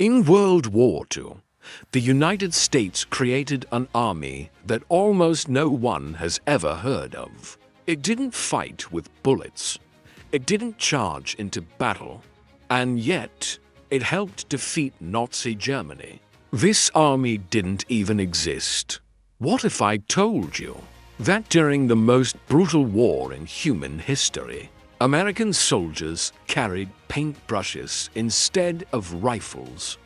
In World War II, the United States created an army that almost no one has ever heard of. It didn't fight with bullets. It didn't charge into battle. And yet, it helped defeat Nazi Germany. This army didn't even exist. What if I told you that during the most brutal war in human history, American soldiers carried paintbrushes instead of rifles,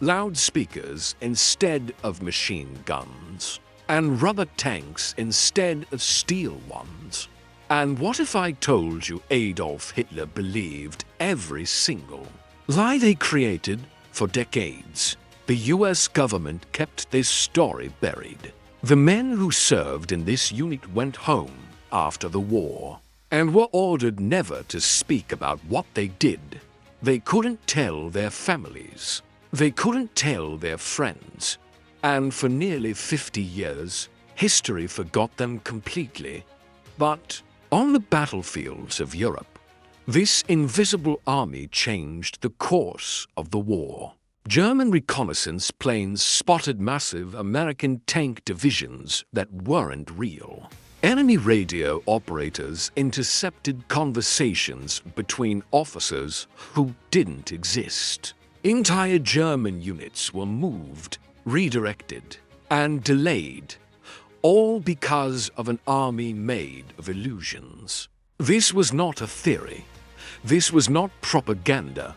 loudspeakers instead of machine guns, and rubber tanks instead of steel ones? And what if I told you Adolf Hitler believed every single lie they created for decades? The US government kept this story buried. The men who served in this unit went home after the war and were ordered never to speak about what they did. They couldn't tell their families. They couldn't tell their friends. And for nearly 50 years, history forgot them completely. But on the battlefields of Europe, this invisible army changed the course of the war. German reconnaissance planes spotted massive American tank divisions that weren't real. Enemy radio operators intercepted conversations between officers who didn't exist. Entire German units were moved, redirected, and delayed, all because of an army made of illusions. This was not a theory. This was not propaganda.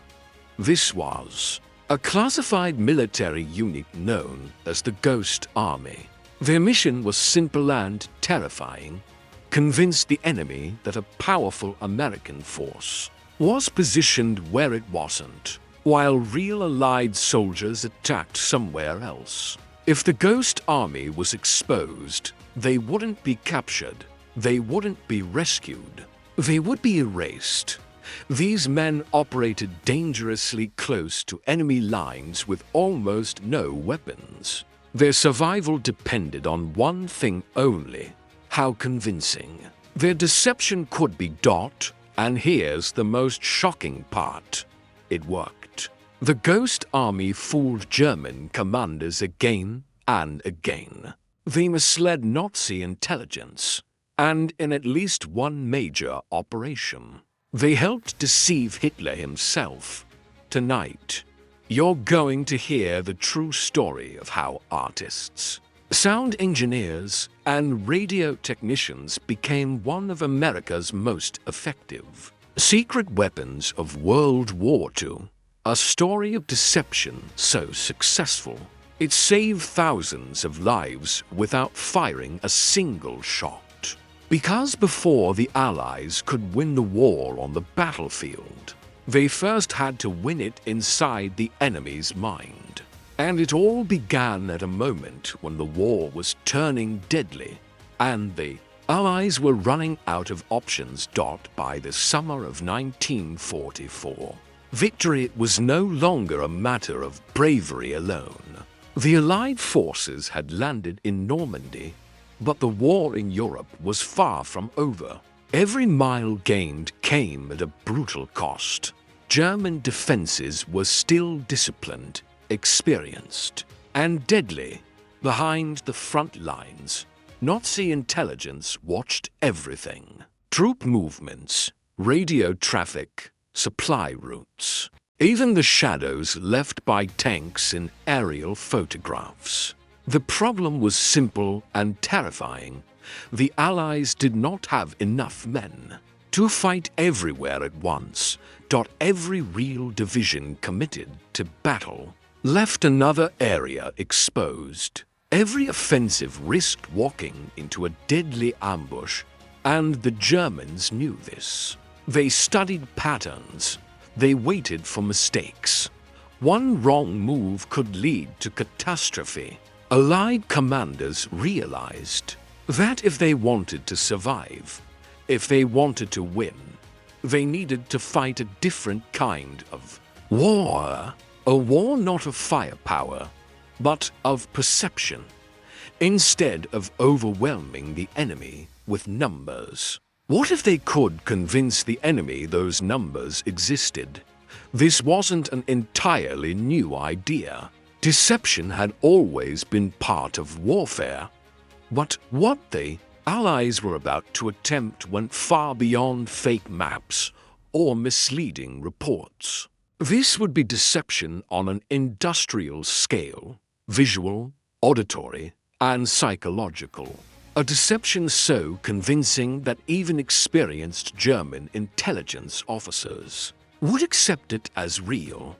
This was a classified military unit known as the Ghost Army. Their mission was simple and terrifying: convince the enemy that a powerful American force was positioned where it wasn't, while real Allied soldiers attacked somewhere else. If the Ghost Army was exposed, they wouldn't be captured, they wouldn't be rescued, they would be erased. These men operated dangerously close to enemy lines with almost no weapons. Their survival depended on one thing only: how convincing. Their deception could be dot, and here's the most shocking part: it worked. The Ghost Army fooled German commanders again and again. They misled Nazi intelligence, and in at least one major operation, they helped deceive Hitler himself. Tonight, you're going to hear the true story of how artists, sound engineers, and radio technicians became one of America's most effective secret weapons of World War II. A story of deception so successful, it saved thousands of lives without firing a single shot. Because before the Allies could win the war on the battlefield, they first had to win it inside the enemy's mind. And it all began at a moment when the war was turning deadly, and the Allies were running out of options. By the summer of 1944, victory was no longer a matter of bravery alone. The Allied forces had landed in Normandy, but the war in Europe was far from over. Every mile gained came at a brutal cost. German defenses were still disciplined, experienced, and deadly. Behind the front lines, Nazi intelligence watched everything: troop movements, radio traffic, supply routes, even the shadows left by tanks in aerial photographs. The problem was simple and terrifying. The Allies did not have enough men to fight everywhere at once. Every real division committed to battle left another area exposed. Every offensive risked walking into a deadly ambush, and the Germans knew this. They studied patterns. They waited for mistakes. One wrong move could lead to catastrophe. Allied commanders realized that if they wanted to survive, if they wanted to win, they needed to fight a different kind of war. A war not of firepower, but of perception. Instead of overwhelming the enemy with numbers, what if they could convince the enemy those numbers existed? This wasn't an entirely new idea. Deception had always been part of warfare. But what the Allies were about to attempt went far beyond fake maps or misleading reports. This would be deception on an industrial scale, visual, auditory, and psychological. A deception so convincing that even experienced German intelligence officers would accept it as real.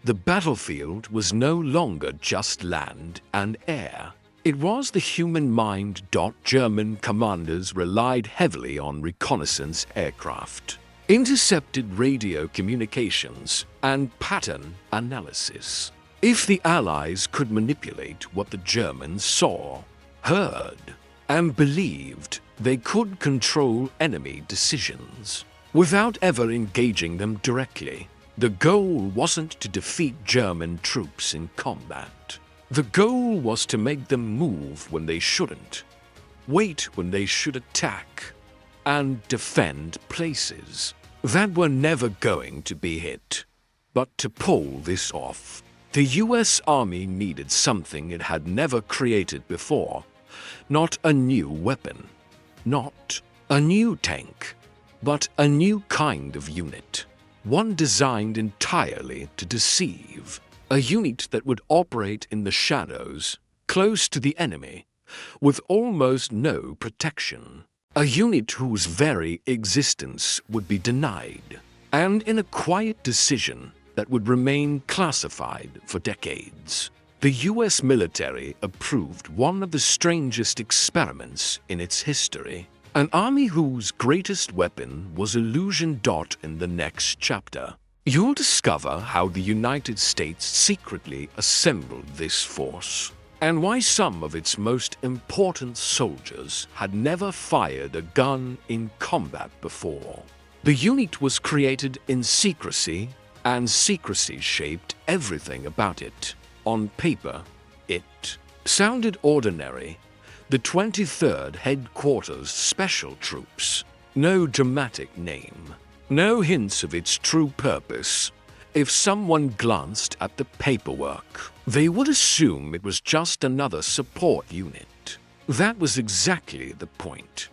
The battlefield was no longer just land and air. It was the human mind. German commanders relied heavily on reconnaissance aircraft, intercepted radio communications, and pattern analysis. If the Allies could manipulate what the Germans saw, heard, and believed, they could control enemy decisions without ever engaging them directly. The goal wasn't to defeat German troops in combat. The goal was to make them move when they shouldn't, wait when they should attack, and defend places that were never going to be hit. But to pull this off, the US Army needed something it had never created before. Not a new weapon, not a new tank, but a new kind of unit. One designed entirely to deceive. A unit that would operate in the shadows, close to the enemy, with almost no protection. A unit whose very existence would be denied, and in a quiet decision that would remain classified for decades. The US military approved one of the strangest experiments in its history. An army whose greatest weapon was illusion. In the next chapter, you'll discover how the United States secretly assembled this force, and why some of its most important soldiers had never fired a gun in combat before. The unit was created in secrecy, and secrecy shaped everything about it. On paper, it sounded ordinary. The 23rd Headquarters Special Troops. No dramatic name. No hints of its true purpose. If someone glanced at the paperwork, they would assume it was just another support unit. That was exactly the point.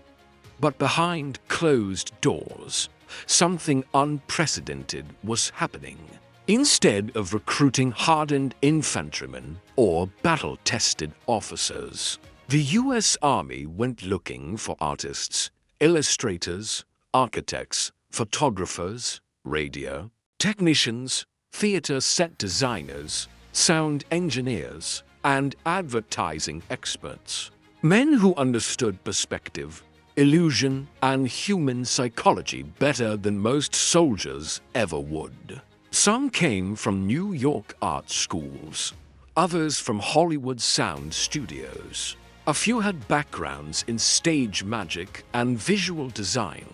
But behind closed doors, something unprecedented was happening. Instead of recruiting hardened infantrymen or battle-tested officers, the US Army went looking for artists, illustrators, architects, photographers, radio technicians, theater set designers, sound engineers, and advertising experts. Men who understood perspective, illusion, and human psychology better than most soldiers ever would. Some came from New York art schools, others from Hollywood sound studios. A few had backgrounds in stage magic and visual design.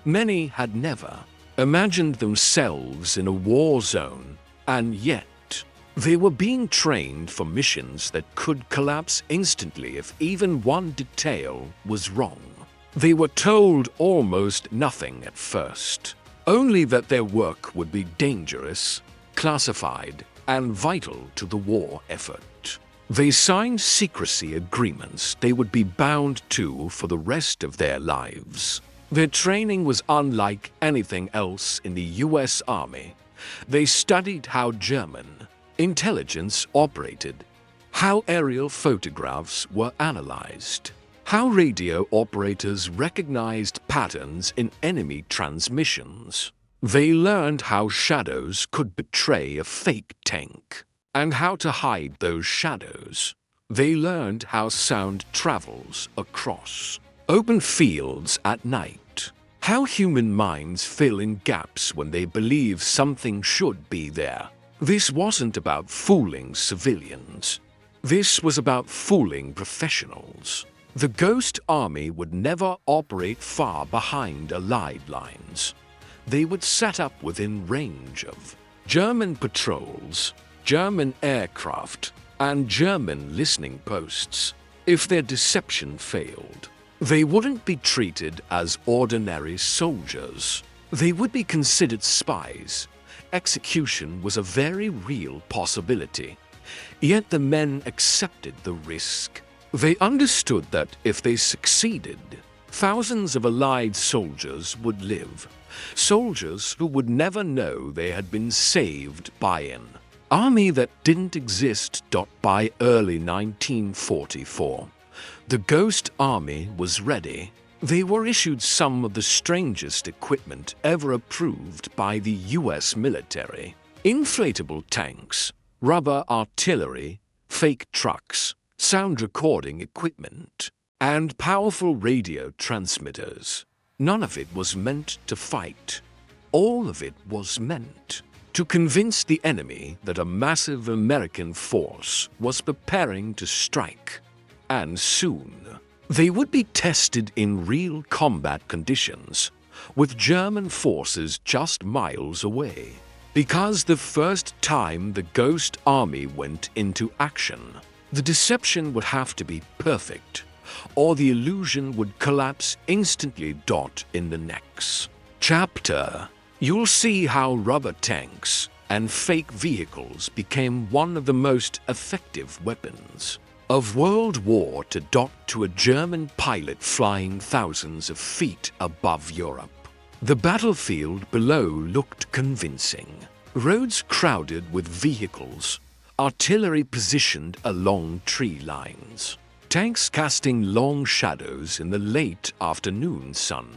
Many had never imagined themselves in a war zone, and yet they were being trained for missions that could collapse instantly if even one detail was wrong. They were told almost nothing at first, only that their work would be dangerous, classified, and vital to the war effort. They signed secrecy agreements they would be bound to for the rest of their lives. Their training was unlike anything else in the US Army. They studied how German intelligence operated, how aerial photographs were analyzed, how radio operators recognized patterns in enemy transmissions. They learned how shadows could betray a fake tank, and how to hide those shadows. They learned how sound travels across open fields at night, how human minds fill in gaps when they believe something should be there. This wasn't about fooling civilians. This was about fooling professionals. The Ghost Army would never operate far behind Allied lines. They would set up within range of German patrols, German aircraft, and German listening posts. If their deception failed, they wouldn't be treated as ordinary soldiers. They would be considered spies, execution was a very real possibility. Yet the men accepted the risk. They understood that if they succeeded, thousands of Allied soldiers would live. Soldiers who would never know they had been saved by an army that didn't exist. By early 1944, the Ghost Army was ready. They were issued some of the strangest equipment ever approved by the US military. Inflatable tanks, rubber artillery, fake trucks, sound recording equipment, and powerful radio transmitters. None of it was meant to fight. All of it was meant to convince the enemy that a massive American force was preparing to strike. And soon, they would be tested in real combat conditions, with German forces just miles away. Because the first time the Ghost Army went into action, the deception would have to be perfect, or the illusion would collapse instantly. In the next chapter, you'll see how rubber tanks and fake vehicles became one of the most effective weapons of World War II. To a German pilot flying thousands of feet above Europe, the battlefield below looked convincing. Roads crowded with vehicles, artillery positioned along tree lines, tanks casting long shadows in the late afternoon sun.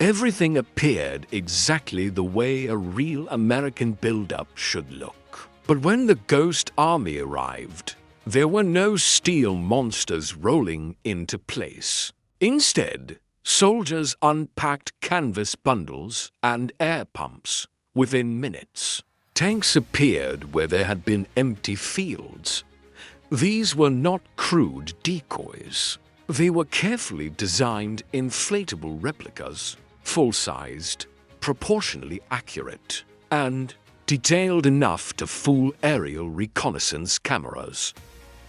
Everything appeared exactly the way a real American buildup should look. But when the Ghost Army arrived, there were no steel monsters rolling into place. Instead, soldiers unpacked canvas bundles and air pumps within minutes. Tanks appeared where there had been empty fields. These were not crude decoys. They were carefully designed inflatable replicas, full-sized, proportionally accurate, and detailed enough to fool aerial reconnaissance cameras.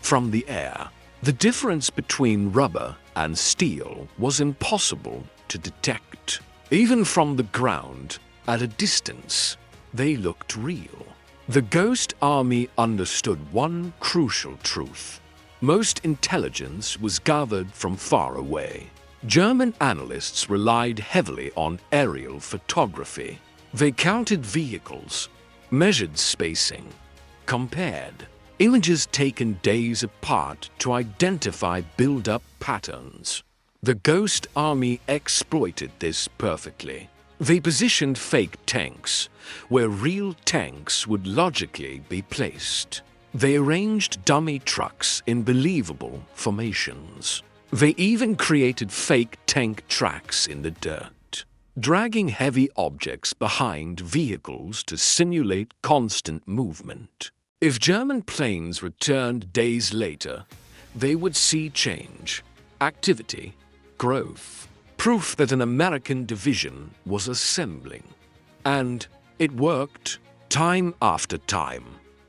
From the air, the difference between rubber and steel was impossible to detect. Even from the ground, at a distance, they looked real. The Ghost Army understood one crucial truth. Most intelligence was gathered from far away. German analysts relied heavily on aerial photography. They counted vehicles, measured spacing, compared images taken days apart to identify build-up patterns. The Ghost Army exploited this perfectly. They positioned fake tanks where real tanks would logically be placed. They arranged dummy trucks in believable formations. They even created fake tank tracks in the dirt, dragging heavy objects behind vehicles to simulate constant movement. If German planes returned days later, they would see change, activity, growth, proof that an American division was assembling. And it worked time after time.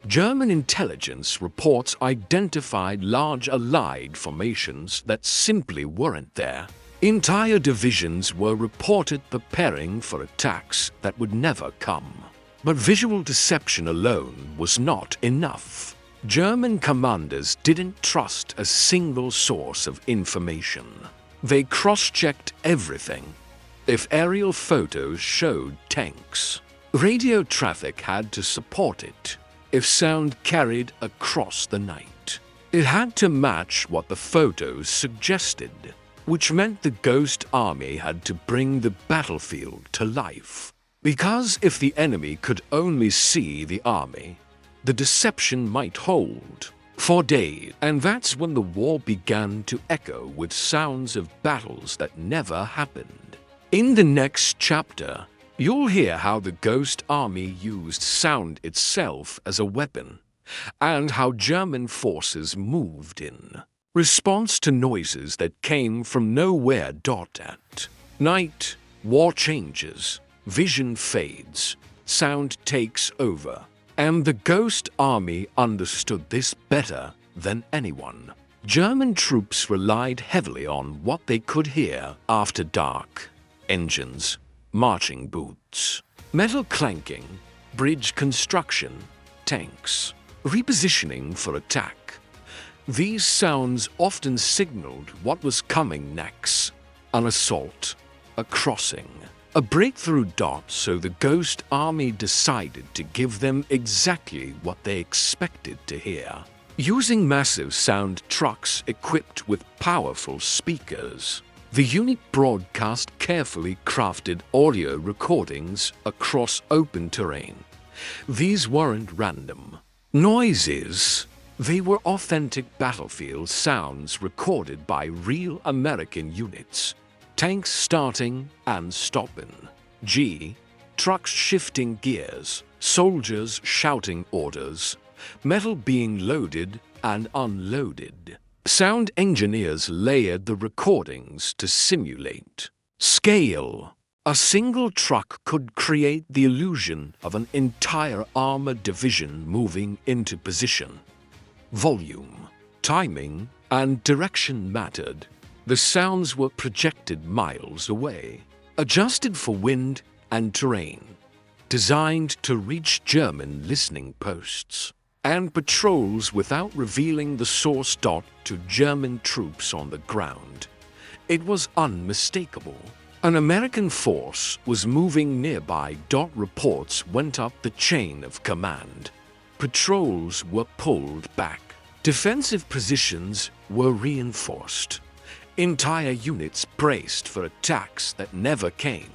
German intelligence reports identified large Allied formations that simply weren't there. Entire divisions were reported preparing for attacks that would never come. But visual deception alone was not enough. German commanders didn't trust a single source of information. They cross-checked everything. If aerial photos showed tanks, radio traffic had to support it. If sound carried across the night, it had to match what the photos suggested, which meant the Ghost Army had to bring the battlefield to life. Because if the enemy could only see the army, the deception might hold for days. And that's when the war began to echo with sounds of battles that never happened. In the next chapter, you'll hear how the Ghost Army used sound itself as a weapon, and how German forces moved in response to noises that came from nowhere. At night, war changes, vision fades, sound takes over, and the Ghost Army understood this better than anyone. German troops relied heavily on what they could hear after dark: engines, marching boots, metal clanking, bridge construction, tanks, repositioning for attack. These sounds often signaled what was coming next: an assault, a crossing, a breakthrough dot. So the Ghost Army decided to give them exactly what they expected to hear. Using massive sound trucks equipped with powerful speakers, the unit broadcast carefully crafted audio recordings across open terrain. These weren't random noises. They were authentic battlefield sounds recorded by real American units. Tanks starting and stopping. Trucks shifting gears. Soldiers shouting orders. Metal being loaded and unloaded. Sound engineers layered the recordings to simulate scale. A single truck could create the illusion of an entire armored division moving into position. Volume, timing, and direction mattered. The sounds were projected miles away, adjusted for wind and terrain, designed to reach German listening posts and patrols without revealing the source. To German troops on the ground, it was unmistakable. An American force was moving nearby. Reports went up the chain of command. Patrols were pulled back. Defensive positions were reinforced. Entire units braced for attacks that never came.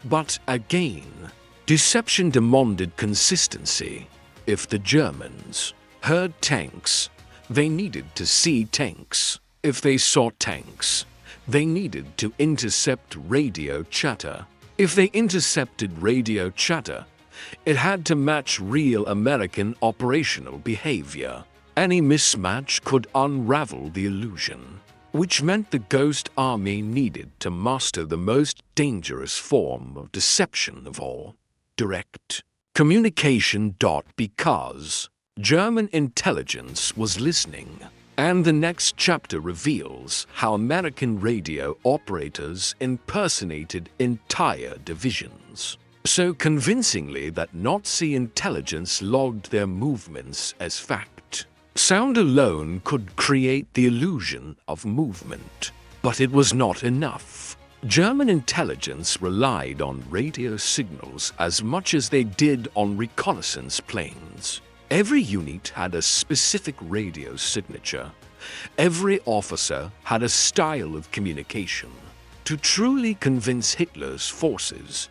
But again, deception demanded consistency. If the Germans heard tanks, they needed to see tanks. If they saw tanks, they needed to intercept radio chatter. If they intercepted radio chatter, it had to match real American operational behavior. Any mismatch could unravel the illusion, which meant the Ghost Army needed to master the most dangerous form of deception of all: direct communication. Because German intelligence was listening. And the next chapter reveals how American radio operators impersonated entire divisions so convincingly that Nazi intelligence logged their movements as fact. Sound alone could create the illusion of movement, but it was not enough. German intelligence relied on radio signals as much as they did on reconnaissance planes. Every unit had a specific radio signature. Every officer had a style of communication. To truly convince Hitler's forces,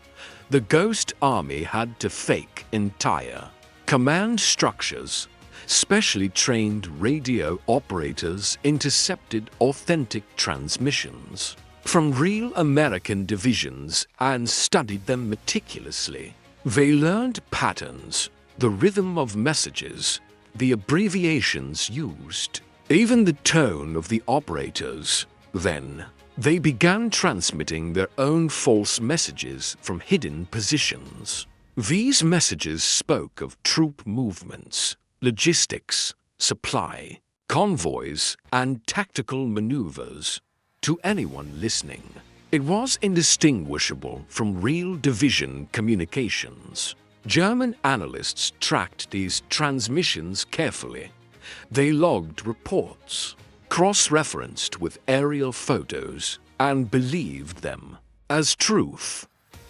the Ghost Army had to fake entire command structures. Specially trained radio operators intercepted authentic transmissions from real American divisions and studied them meticulously. They learned patterns, the rhythm of messages, the abbreviations used, even the tone of the operators. Then, they began transmitting their own false messages from hidden positions. These messages spoke of troop movements, logistics, supply, convoys, and tactical maneuvers. To anyone listening, it was indistinguishable from real division communications. German analysts tracked these transmissions carefully. They logged reports, cross-referenced with aerial photos, and believed them as truth.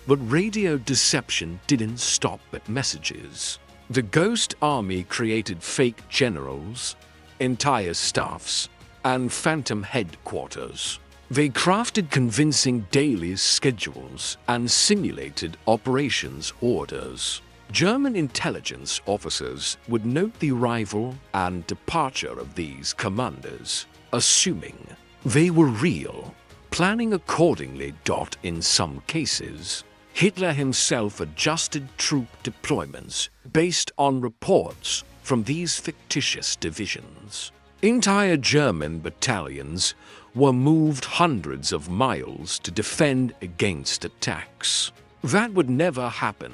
But radio deception didn't stop at messages. The Ghost Army created fake generals, entire staffs, and phantom headquarters. They crafted convincing daily schedules and simulated operations orders. German intelligence officers would note the arrival and departure of these commanders, assuming they were real, planning accordingly. In some cases, Hitler himself adjusted troop deployments based on reports from these fictitious divisions. Entire German battalions were moved hundreds of miles to defend against attacks. That would never happen,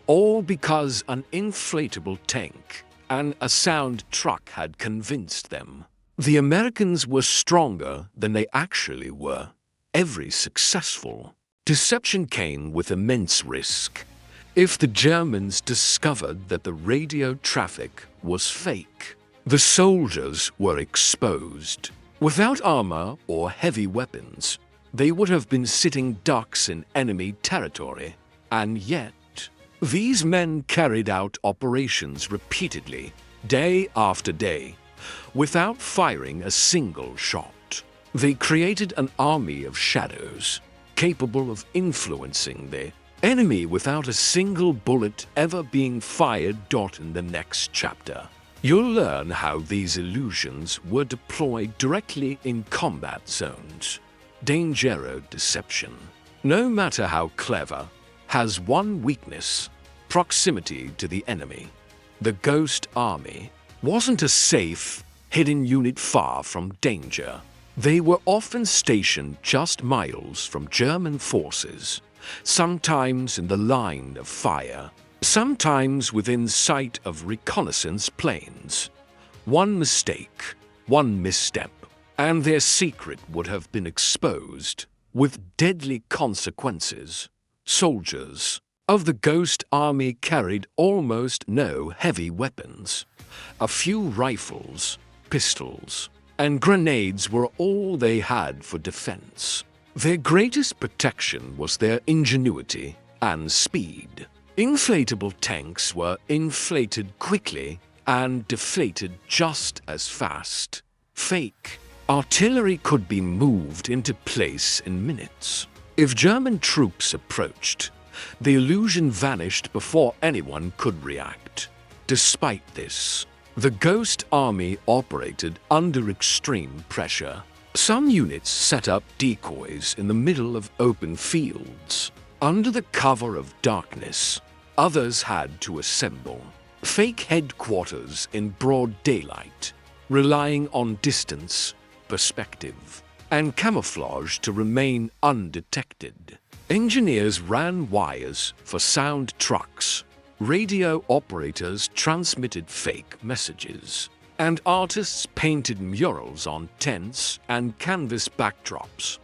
all because an inflatable tank and a sound truck had convinced them. The Americans were stronger than they actually were. Every successful deception came with immense risk. If the Germans discovered that the radio traffic was fake, the soldiers were exposed. Without armor or heavy weapons, they would have been sitting ducks in enemy territory. And yet, these men carried out operations repeatedly, day after day, without firing a single shot. They created an army of shadows, capable of influencing the enemy without a single bullet ever being fired. In the next chapter, you'll learn how these illusions were deployed directly in combat zones. Danger deception, no matter how clever, has one weakness: proximity to the enemy. The Ghost Army wasn't a safe, hidden unit far from danger. They were often stationed just miles from German forces, sometimes in the line of fire, sometimes within sight of reconnaissance planes. One mistake, one misstep, and their secret would have been exposed, with deadly consequences. Soldiers of the Ghost Army carried almost no heavy weapons. A few rifles, pistols, and grenades were all they had for defense. Their greatest protection was their ingenuity and speed. Inflatable tanks were inflated quickly and deflated just as fast. Fake artillery could be moved into place in minutes. If German troops approached, the illusion vanished before anyone could react. Despite this, the Ghost Army operated under extreme pressure. Some units set up decoys in the middle of open fields, under the cover of darkness. Others had to assemble fake headquarters in broad daylight, relying on distance, perspective, and camouflage to remain undetected. Engineers ran wires for sound trucks. Radio operators transmitted fake messages, and artists painted murals on tents and canvas backdrops,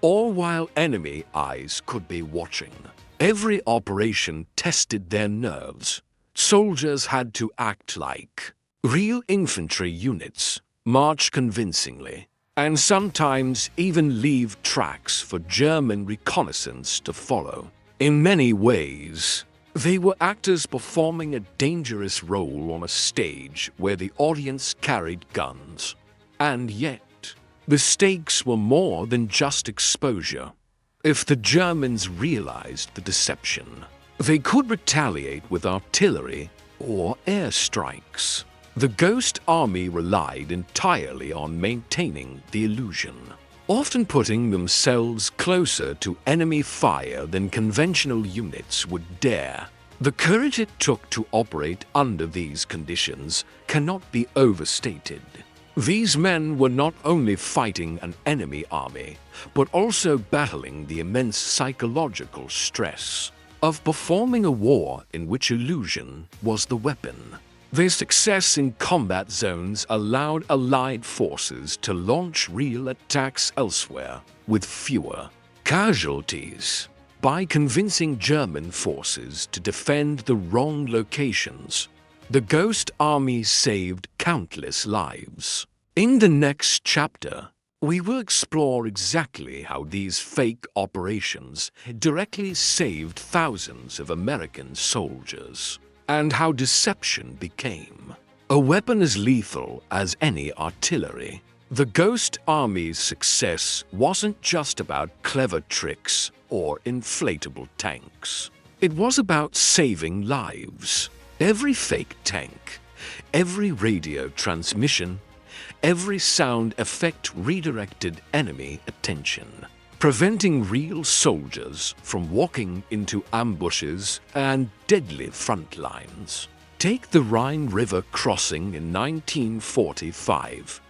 all while enemy eyes could be watching. Every operation tested their nerves. Soldiers had to act like real infantry units, march convincingly, and sometimes even leave tracks for German reconnaissance to follow. In many ways, they were actors performing a dangerous role on a stage where the audience carried guns. And yet, the stakes were more than just exposure. If the Germans realized the deception, they could retaliate with artillery or airstrikes. The Ghost Army relied entirely on maintaining the illusion, often putting themselves closer to enemy fire than conventional units would dare. The courage it took to operate under these conditions cannot be overstated. These men were not only fighting an enemy army, but also battling the immense psychological stress of performing a war in which illusion was the weapon. Their success in combat zones allowed Allied forces to launch real attacks elsewhere with fewer casualties. By convincing German forces to defend the wrong locations, the Ghost Army saved countless lives. In the next chapter, we will explore exactly how these fake operations directly saved thousands of American soldiers, and how deception became a weapon as lethal as any artillery. The Ghost Army's success wasn't just about clever tricks or inflatable tanks. It was about saving lives. Every fake tank, every radio transmission, every sound effect redirected enemy attention, preventing real soldiers from walking into ambushes and deadly front lines. Take the Rhine River crossing in 1945.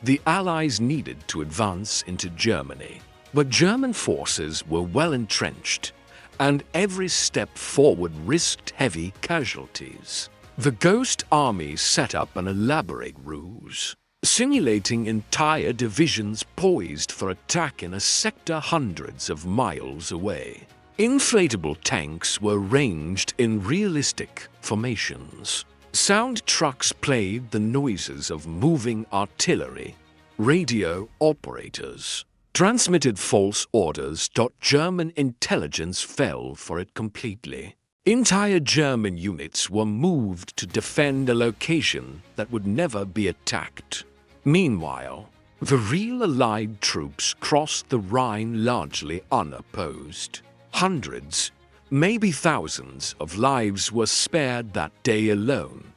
The Allies needed to advance into Germany, but German forces were well entrenched, and every step forward risked heavy casualties. The Ghost Army set up an elaborate ruse, simulating entire divisions poised for attack in a sector hundreds of miles away. Inflatable tanks were ranged in realistic formations. Sound trucks played the noises of moving artillery. Radio operators transmitted false orders. German intelligence fell for it completely. Entire German units were moved to defend a location that would never be attacked. Meanwhile, the real Allied troops crossed the Rhine largely unopposed. Hundreds, maybe thousands of lives were spared that day alone.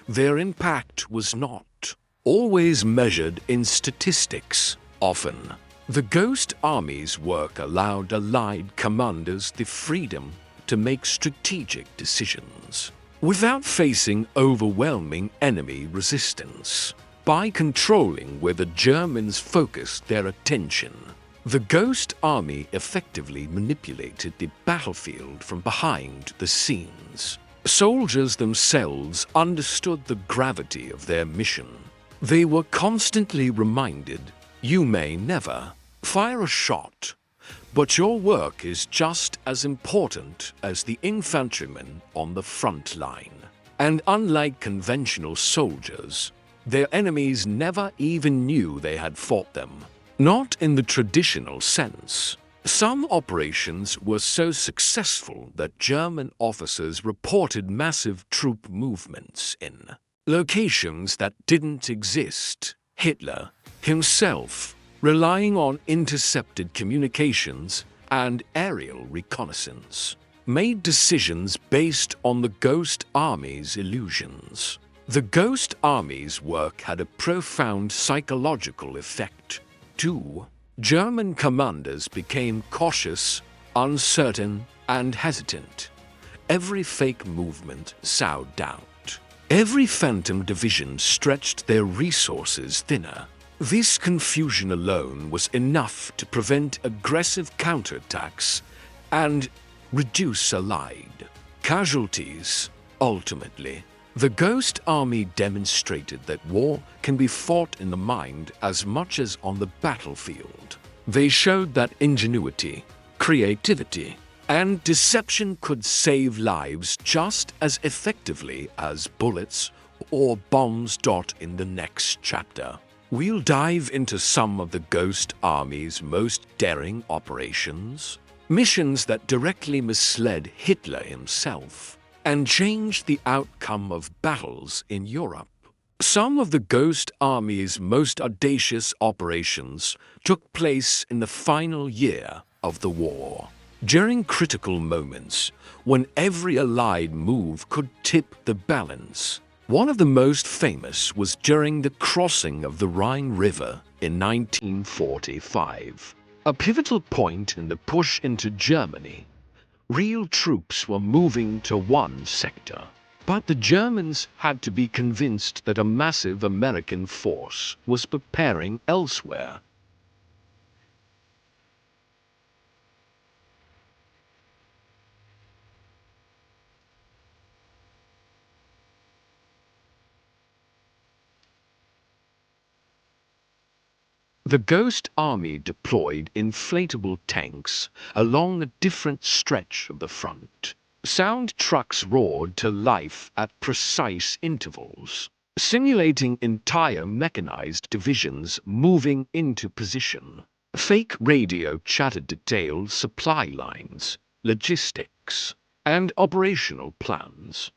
Their impact was not always measured in statistics. Often, the Ghost Army's work allowed Allied commanders the freedom to make strategic decisions without facing overwhelming enemy resistance. By controlling where the Germans focused their attention, the Ghost Army effectively manipulated the battlefield from behind the scenes. Soldiers themselves understood the gravity of their mission. They were constantly reminded, "You may never fire a shot, but your work is just as important as the infantrymen on the front line." And unlike conventional soldiers, their enemies never even knew they had fought them. Not in the traditional sense. Some operations were so successful that German officers reported massive troop movements in locations that didn't exist. Hitler himself, relying on intercepted communications and aerial reconnaissance, made decisions based on the Ghost Army's illusions. The Ghost Army's work had a profound psychological effect, too. German commanders became cautious, uncertain, and hesitant. Every fake movement sowed doubt. Every phantom division stretched their resources thinner. This confusion alone was enough to prevent aggressive counterattacks and reduce Allied casualties. Ultimately, the Ghost Army demonstrated that war can be fought in the mind as much as on the battlefield. They showed that ingenuity, creativity, and deception could save lives just as effectively as bullets or bombs. In the next chapter, we'll dive into some of the Ghost Army's most daring operations, missions that directly misled Hitler himself and changed the outcome of battles in Europe. Some of the Ghost Army's most audacious operations took place in the final year of the war. During critical moments, when every Allied move could tip the balance. One of the most famous was during the crossing of the Rhine River in 1945, a pivotal point in the push into Germany. Real troops were moving to one sector, but the Germans had to be convinced that a massive American force was preparing elsewhere. The Ghost Army deployed inflatable tanks along a different stretch of the front. Sound trucks roared to life at precise intervals, simulating entire mechanized divisions moving into position. Fake radio chatter detailed supply lines, logistics, and operational plans.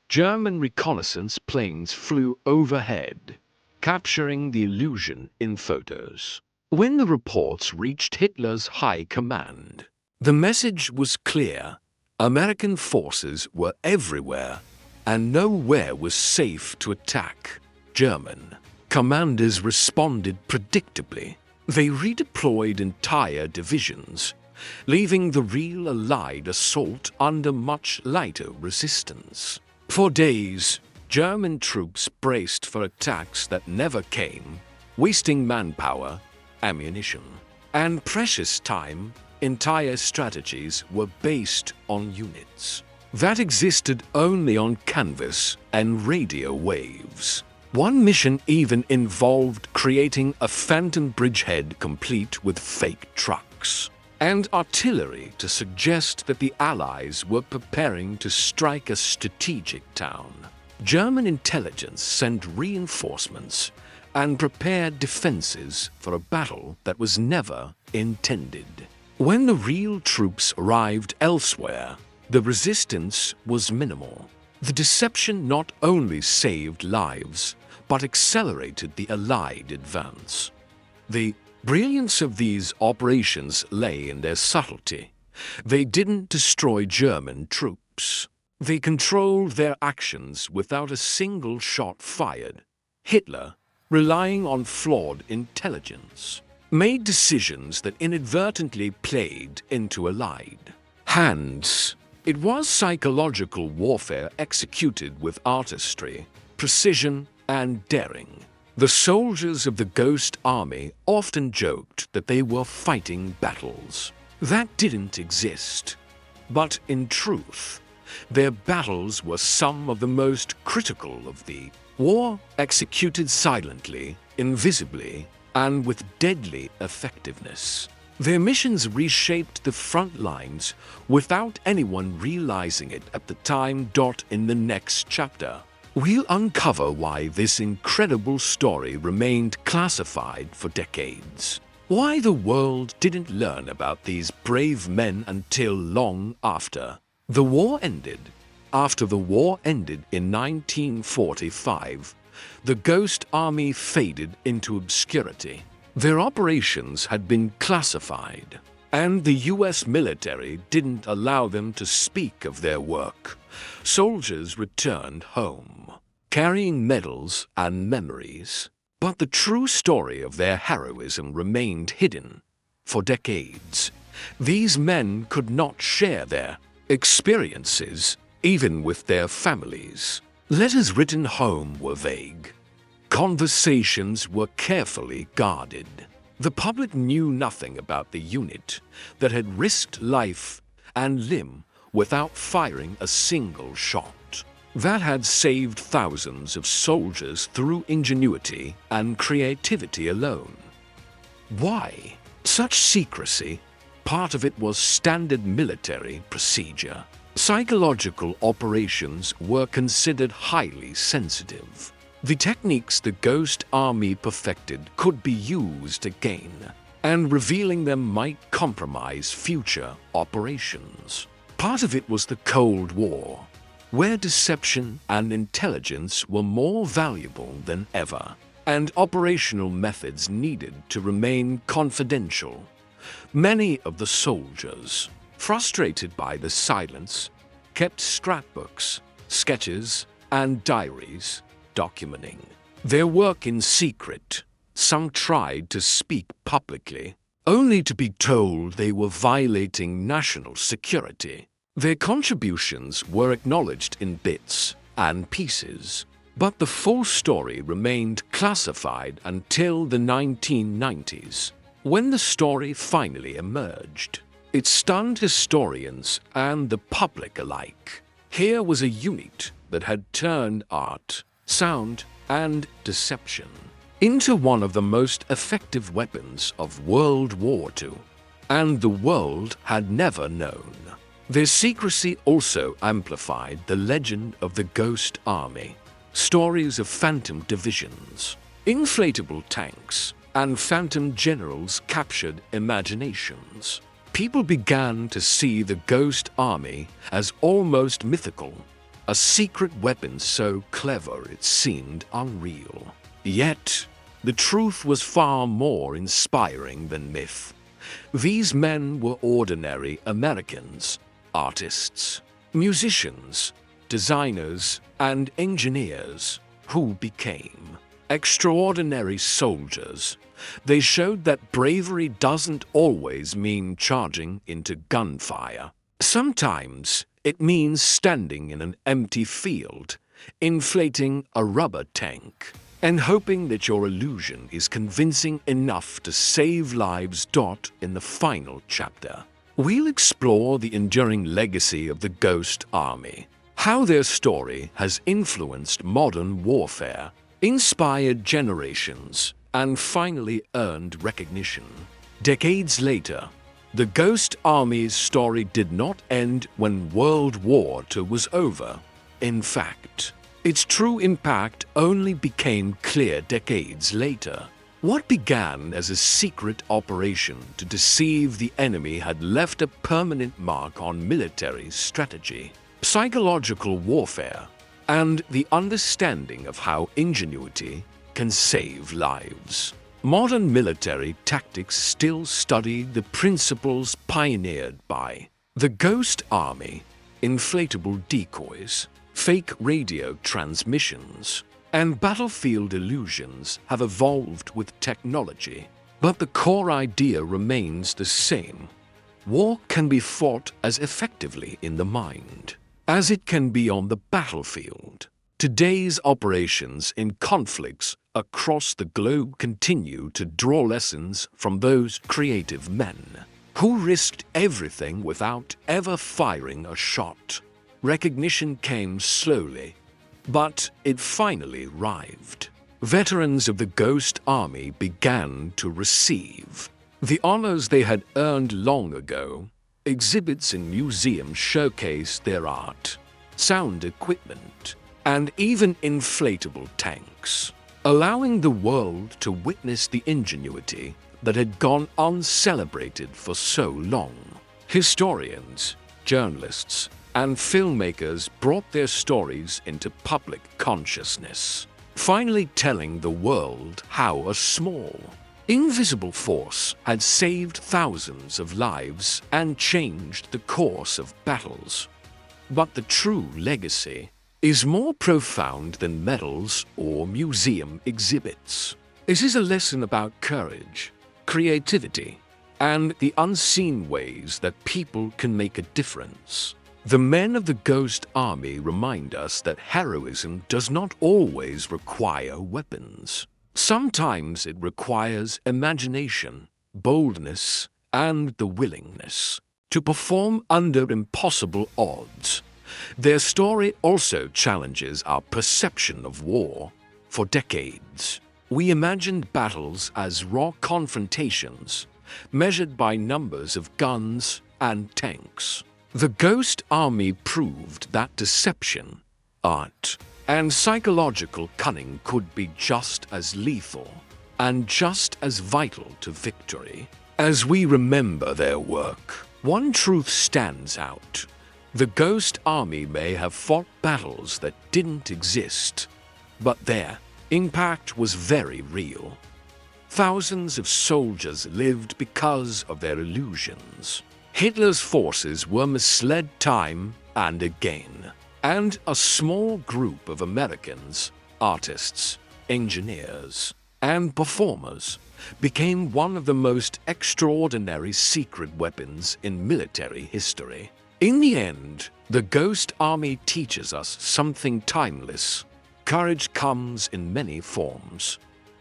German reconnaissance planes flew overhead, capturing the illusion in photos. When the reports reached Hitler's high command, the message was clear. American forces were everywhere, and nowhere was safe to attack. German commanders responded predictably. They redeployed entire divisions, leaving the real Allied assault under much lighter resistance. For days, German troops braced for attacks that never came, wasting manpower, ammunition, and precious time. Entire strategies were based on units that existed only on canvas and radio waves. One mission even involved creating a phantom bridgehead complete with fake trucks. and artillery to suggest that the Allies were preparing to strike a strategic town. German intelligence sent reinforcements and prepared defenses for a battle that was never intended. When the real troops arrived elsewhere, the resistance was minimal. The deception not only saved lives, but accelerated the Allied advance. The brilliance of these operations lay in their subtlety. They didn't destroy German troops. They controlled their actions without a single shot fired. Hitler, relying on flawed intelligence, made decisions that inadvertently played into Allied hands. It was psychological warfare executed with artistry, precision, and daring. The soldiers of the Ghost Army often joked that they were fighting battles that didn't exist. But in truth, their battles were some of the most critical of the war, executed silently, invisibly, and with deadly effectiveness. Their missions reshaped the front lines without anyone realizing it at the time. In the next chapter, we'll uncover why this incredible story remained classified for decades. Why the world didn't learn about these brave men until long after the war ended. After the war ended in 1945, the Ghost Army faded into obscurity. Their operations had been classified, and the US military didn't allow them to speak of their work. Soldiers returned home, carrying medals and memories. But the true story of their heroism remained hidden for decades. These men could not share their experiences, even with their families. Letters written home were vague. Conversations were carefully guarded. The public knew nothing about the unit that had risked life and limb without firing a single shot, that had saved thousands of soldiers through ingenuity and creativity alone. Why such secrecy? Part of it was standard military procedure. Psychological operations were considered highly sensitive. The techniques the Ghost Army perfected could be used again, and revealing them might compromise future operations. Part of it was the Cold War, where deception and intelligence were more valuable than ever, and operational methods needed to remain confidential. Many of the soldiers, frustrated by the silence, kept scrapbooks, sketches, and diaries, documenting their work in secret. Some tried to speak publicly, only to be told they were violating national security. Their contributions were acknowledged in bits and pieces, but the full story remained classified until the 1990s, when the story finally emerged. It stunned historians and the public alike. Here was a unit that had turned art, sound, and deception into one of the most effective weapons of World War II, and the world had never known. Their secrecy also amplified the legend of the Ghost Army. Stories of phantom divisions, inflatable tanks, and phantom generals captured imaginations. People began to see the Ghost Army as almost mythical, a secret weapon so clever it seemed unreal. Yet, the truth was far more inspiring than myth. These men were ordinary Americans, artists, musicians, designers, and engineers who became extraordinary soldiers. They showed that bravery doesn't always mean charging into gunfire. Sometimes it means standing in an empty field, inflating a rubber tank, and hoping that your illusion is convincing enough to save lives. In the final chapter, we'll explore the enduring legacy of the Ghost Army, how their story has influenced modern warfare, inspired generations, and finally earned recognition. Decades later, The Ghost Army's story did not end when World War II was over. In fact, its true impact only became clear decades later. What began as a secret operation to deceive the enemy had left a permanent mark on military strategy, psychological warfare, and the understanding of how ingenuity can save lives. Modern military tactics still study the principles pioneered by the Ghost Army: inflatable decoys, fake radio transmissions, and battlefield illusions have evolved with technology. But the core idea remains the same. War can be fought as effectively in the mind as it can be on the battlefield. Today's operations in conflicts across the globe continue to draw lessons from those creative men who risked everything without ever firing a shot. Recognition came slowly, but it finally arrived. Veterans of the Ghost Army began to receive the honors they had earned long ago. Exhibits in museums showcase their art, sound equipment, and even inflatable tanks, allowing the world to witness the ingenuity that had gone uncelebrated for so long. Historians, journalists, and filmmakers brought their stories into public consciousness, finally telling the world how a small, invisible force had saved thousands of lives and changed the course of battles. But the true legacy is more profound than medals or museum exhibits. It is a lesson about courage, creativity, and the unseen ways that people can make a difference. The men of the Ghost Army remind us that heroism does not always require weapons. Sometimes it requires imagination, boldness, and the willingness to perform under impossible odds. Their story also challenges our perception of war. For decades, we imagined battles as raw confrontations, measured by numbers of guns and tanks. The Ghost Army proved that deception, art, and psychological cunning could be just as lethal and just as vital to victory. As we remember their work, one truth stands out. The Ghost Army may have fought battles that didn't exist, but their impact was very real. Thousands of soldiers lived because of their illusions. Hitler's forces were misled time and again, and a small group of Americans, artists, engineers, and performers became one of the most extraordinary secret weapons in military history. In the end, the Ghost Army teaches us something timeless. Courage comes in many forms.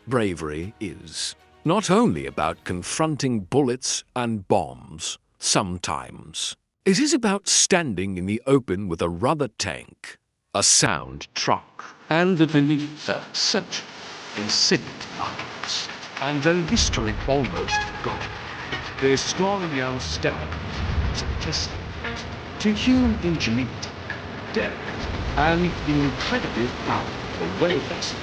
Bravery is not only about confronting bullets and bombs. Sometimes it is about standing in the open with a rubber tank, a sound truck, and the belief that such incidents and the history almost gone. The historical step to human ingenuity, depth, and the incredible power of waves